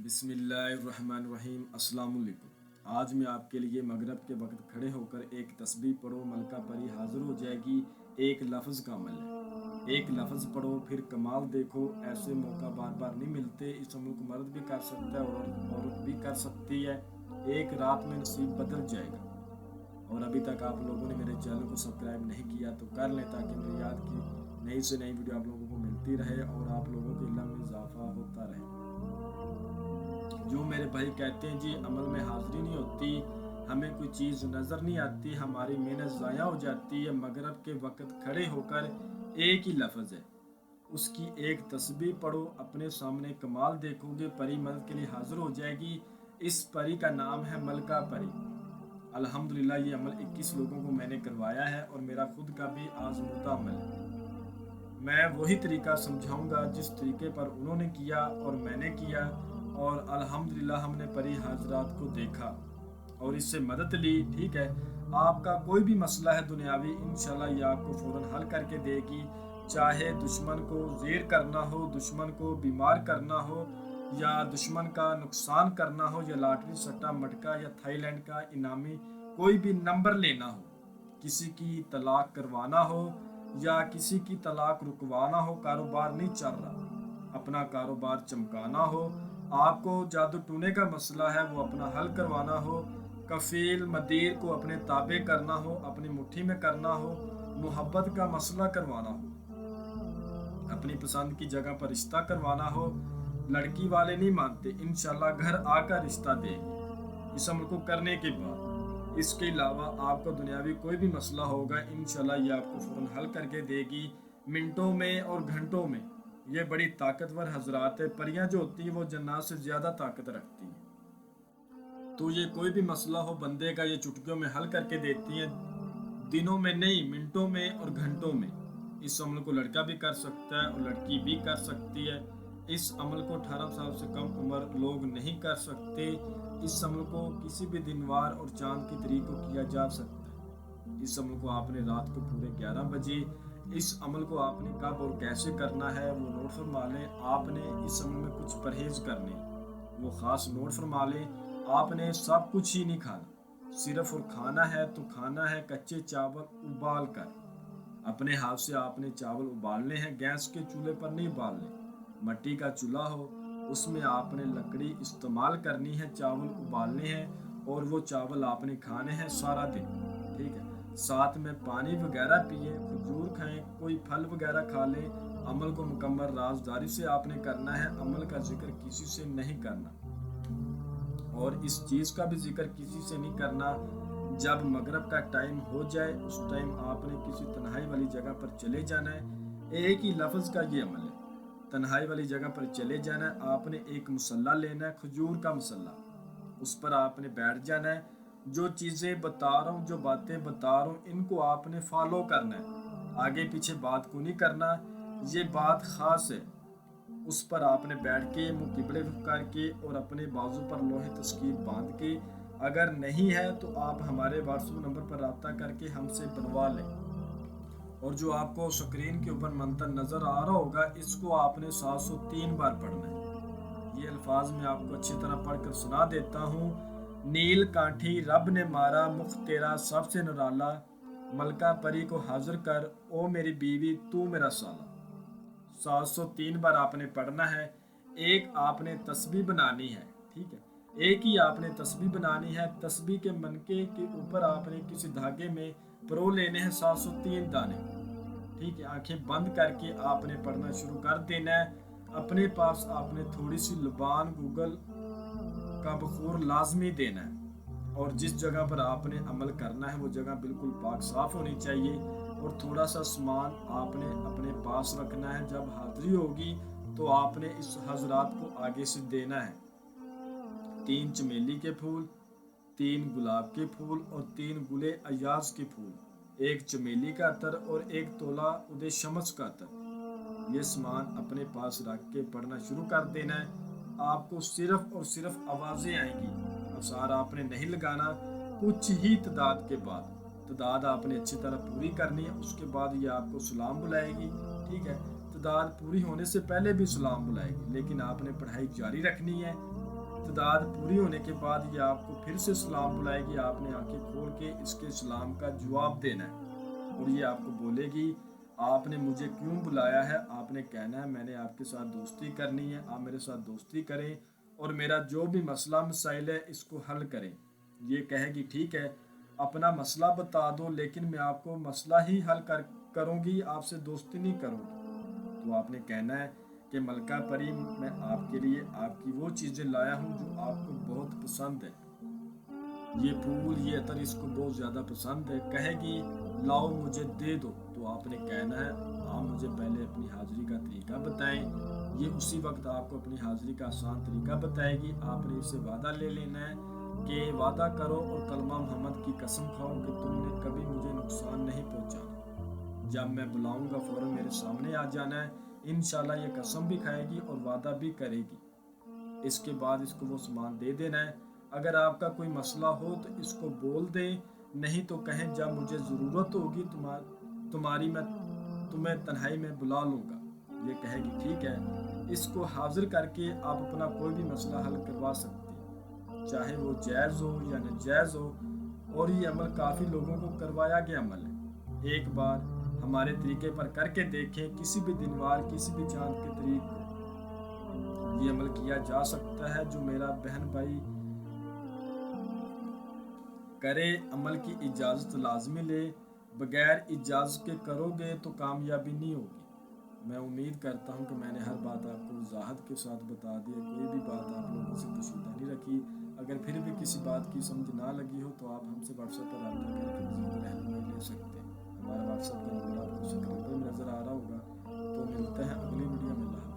बिस्मिल्लाहिर्रहमानिर्रहीम। अस्सलाम वालेकुम। आज मैं आपके लिए मगरिब के वक्त खड़े होकर एक तस्बीह पढ़ो, मलका परी हाजिर हो जाएगी। एक लफ्ज़ का अमल है। एक लफ्ज़ पढ़ो फिर कमाल देखो। ऐसे मौका बार बार नहीं मिलते। इस अमल को मर्द भी कर सकता है और औरत भी कर सकती है। एक रात में नसीब बदल जाएगा। और अभी तक आप लोगों ने मेरे चैनल को सब्सक्राइब नहीं किया तो कर लें, ताकि मेरी याद की नई से नई वीडियो आप लोगों को मिलती रहे और आप लोगों के इल्म में इजाफा होता रहे। जो मेरे भाई कहते हैं जी अमल में हाज़िरी नहीं होती, हमें कोई चीज़ नज़र नहीं आती, हमारी मेहनत ज़ाया हो जाती है। मगरिब के वक्त खड़े होकर एक ही लफ्ज़ है, उसकी एक तस्बीह पढ़ो, अपने सामने कमाल देखोगे। परी मदद के लिए हाजिर हो जाएगी। इस परी का नाम है मलका परी। अल्हम्दुलिल्लाह ये अमल 21 लोगों को मैंने करवाया है और मेरा खुद का भी आज़मूदा अमल है। मैं वही तरीका समझाऊंगा जिस तरीके पर उन्होंने किया और मैंने किया, और अल्हम्दुलिल्लाह हमने परी हाजरात को देखा और इससे मदद ली। ठीक है, आपका कोई भी मसला है दुनियावी, इंशाल्लाह ये आपको फ़ौरन हल करके देगी। चाहे दुश्मन को ज़ेर करना हो, दुश्मन को बीमार करना हो, या दुश्मन का नुकसान करना हो, या लॉटरी सट्टा मटका या थाईलैंड का इनामी कोई भी नंबर लेना हो, किसी की तलाक करवाना हो या किसी की तलाक रुकवाना हो, कारोबार नहीं चल रहा, अपना कारोबार चमकाना हो, आपको जादू टूने का मसला है वो अपना हल करवाना हो, कफील मदीर को अपने ताबे करना हो, अपनी मुट्ठी में करना हो, मोहब्बत का मसला करवाना हो, अपनी पसंद की जगह पर रिश्ता करवाना हो, लड़की वाले नहीं मानते, इंशाल्लाह घर आकर रिश्ता देंगे इस अमल को करने के बाद। इसके अलावा आपका दुनियावी कोई भी मसला होगा, इंशाल्लाह ये आपको फ़ौरन हल करके देगी, मिनटों में और घंटों में। ये बड़ी ताकतवर हजरात है। परियां जो होती हैं वो जन्नात से ज़्यादा ताकत रखती हैं। तो ये कोई भी मसला हो बंदे का, ये चुटकियों में हल करके देती हैं, दिनों में नहीं, मिनटों में और घंटों में। इस अमल को लड़का भी कर सकता है और लड़की भी कर सकती है। इस अमल को 18 साल से कम उम्र लोग नहीं कर सकते। इस अमल को किसी भी दिन वार और चांद की तारीख को किया जा सकता है। इस अमल को आपने रात को पूरे 11 बजे, इस अमल को आपने कब और कैसे करना है वो नोट फरमा लें। आपने इस अमल में कुछ परहेज करने, वो ख़ास नोट फरमा लें। आपने सब कुछ ही नहीं खाना, सिर्फ और खाना है तो खाना है कच्चे चावल उबाल कर। अपने हाथ से आपने चावल उबालने हैं, गैस के चूल्हे पर नहीं उबालने। मट्टी का चूल्हा हो, उसमें आपने लकड़ी इस्तेमाल करनी है, चावल उबालने हैं और वो चावल आपने खाने हैं सारा दिन। ठीक है, साथ में पानी वगैरह पिए, खजूर खाएं, कोई फल वगैरह खा लें। अमल को मुकम्मल राजदारी से आपने करना है, अमल का जिक्र किसी से नहीं करना, और इस चीज़ का भी जिक्र किसी से नहीं करना। जब मगरिब का टाइम हो जाए उस टाइम आपने किसी तन्हाई वाली जगह पर चले जाना है। एक ही लफ्ज़ का ये अमल है, तन्हाई वाली जगह पर चले जाना है। आपने एक मुसल्ला लेना है, खजूर का मुसल्ला, उस पर आपने बैठ जाना है। जो चीज़ें बता रहा हूँ, जो बातें बता रहा हूँ, इनको आपने फॉलो करना है, आगे पीछे बात को नहीं करना। ये बात ख़ास है। उस पर आपने बैठ के मुँह किबले करके और अपने बाजू पर लोहे तस्कीर बांध के, अगर नहीं है तो आप हमारे व्हाट्सएप नंबर पर रब्ता करके हमसे बनवा लें। और जो आपको स्क्रीन के ऊपर मंत्र नज़र आ रहा होगा, इसको आपने 703 बार पढ़ना है। ये अल्फाज मैं आपको अच्छी तरह पढ़कर सुना देता हूँ। नील काठी रब ने मारा, मुख तेरा सबसे निराला, मलका परी को हाजिर कर, ओ मेरी बीवी तू मेरा साला। 703 बार आपने पढ़ना है। एक आपने तस्बीह बनानी है। ठीक है, एक ही आपने तस्बीह बनानी है। तस्बीह के मनके के ऊपर आपने किसी धागे में परो लेने हैं 703 दाने। ठीक है, आंखें बंद करके आपने पढ़ना शुरू कर देना है। अपने पास आपने थोड़ी सी लुबान गूगल का बखूर लाजमी देना है, और जिस जगह पर आपने अमल करना है वो जगह बिल्कुल पाक साफ होनी चाहिए, और थोड़ा सा सामान आपने अपने पास रखना है। जब हाजिरी होगी तो आपने इस हजरात को आगे से देना है। 3 चमेली के फूल, 3 गुलाब के फूल और 3 गुले अयाज के फूल, 1 चमेली का अतर और 1 तोला उदय शमस का अतर। ये सामान अपने पास रख के पढ़ना शुरू कर देना है। आपको सिर्फ और सिर्फ आवाज़ें आएंगी, अवसार आपने नहीं लगाना। कुछ ही तादाद के बाद, तादाद आपने अच्छी तरह पूरी करनी है, उसके बाद ये आपको सलाम बुलाएगी। ठीक है, तादाद पूरी होने से पहले भी सलाम बुलाएगी, लेकिन आपने पढ़ाई जारी रखनी है। تعداد پوری ہونے کے بعد یہ آپ کو پھر سے سلام بلائے گی. آپ نے آنکھیں کھول کے اس کے سلام کا جواب دینا ہے اور یہ آپ کو بولے گی آپ نے مجھے کیوں بلایا ہے. آپ نے کہنا ہے میں نے آپ کے ساتھ دوستی کرنی ہے, آپ میرے ساتھ دوستی کریں اور میرا جو بھی مسئلہ مسائل ہے اس کو حل کریں. یہ کہے گی ٹھیک ہے اپنا مسئلہ بتا دو لیکن میں آپ کو مسئلہ ہی حل کروں گی, آپ سے دوستی نہیں کروں گی. تو آپ نے کہنا ہے کہ ملکہ پری میں آپ کے لیے آپ کی وہ چیزیں لایا ہوں جو آپ کو بہت پسند ہے. یہ پھول یہ عطر اس کو بہت زیادہ پسند ہے. کہے گی لاؤ مجھے دے دو. تو آپ نے کہنا ہے آپ مجھے پہلے اپنی حاضری کا طریقہ بتائیں. یہ اسی وقت آپ کو اپنی حاضری کا آسان طریقہ بتائے گی. آپ نے اسے وعدہ لے لینا ہے کہ وعدہ کرو اور کلمہ محمد کی قسم کھاؤ کہ تم نے کبھی مجھے نقصان نہیں پہنچانا. جب میں بلاؤں گا فوراً میرے سامنے آ جانا ہے. انشاءاللہ یہ قسم بھی کھائے گی اور وعدہ بھی کرے گی. اس کے بعد اس کو وہ سامان دے دینا ہے. اگر آپ کا کوئی مسئلہ ہو تو اس کو بول دیں, نہیں تو کہیں جب مجھے ضرورت ہوگی تمہاری میں تمہیں تنہائی میں بلا لوں گا. یہ کہے گی ٹھیک ہے. اس کو حاضر کر کے آپ اپنا کوئی بھی مسئلہ حل کروا سکتے ہیں, چاہے وہ جائز ہو یا ناجائز ہو. اور یہ عمل کافی لوگوں کو کروایا گیا عمل ہے. ایک بار ہمارے طریقے پر کر کے دیکھیں, کسی بھی دن وار کسی بھی چاند کے طریق کو یہ عمل کیا جا سکتا ہے. جو میرا بہن بھائی کرے عمل کی اجازت لازمی لے, بغیر اجازت کے کرو گے تو کامیابی نہیں ہوگی. میں امید کرتا ہوں کہ میں نے ہر بات آپ کو وضاحت کے ساتھ بتا دی ہے. کوئی بھی بات آپ لوگوں سے پوشیدہ نہیں رکھی. اگر پھر بھی کسی بات کی سمجھ نہ لگی ہو تو آپ ہم سے واٹس ایپ پر رابطہ کر کے مزید رہنمائی لے سکتے ہیں. ہمارا واٹس ایپ کا نمبر آپ کو اسکرین پر نظر آ رہا ہوگا. تو ملتے ہیں اگلی ویڈیو میں. اللہ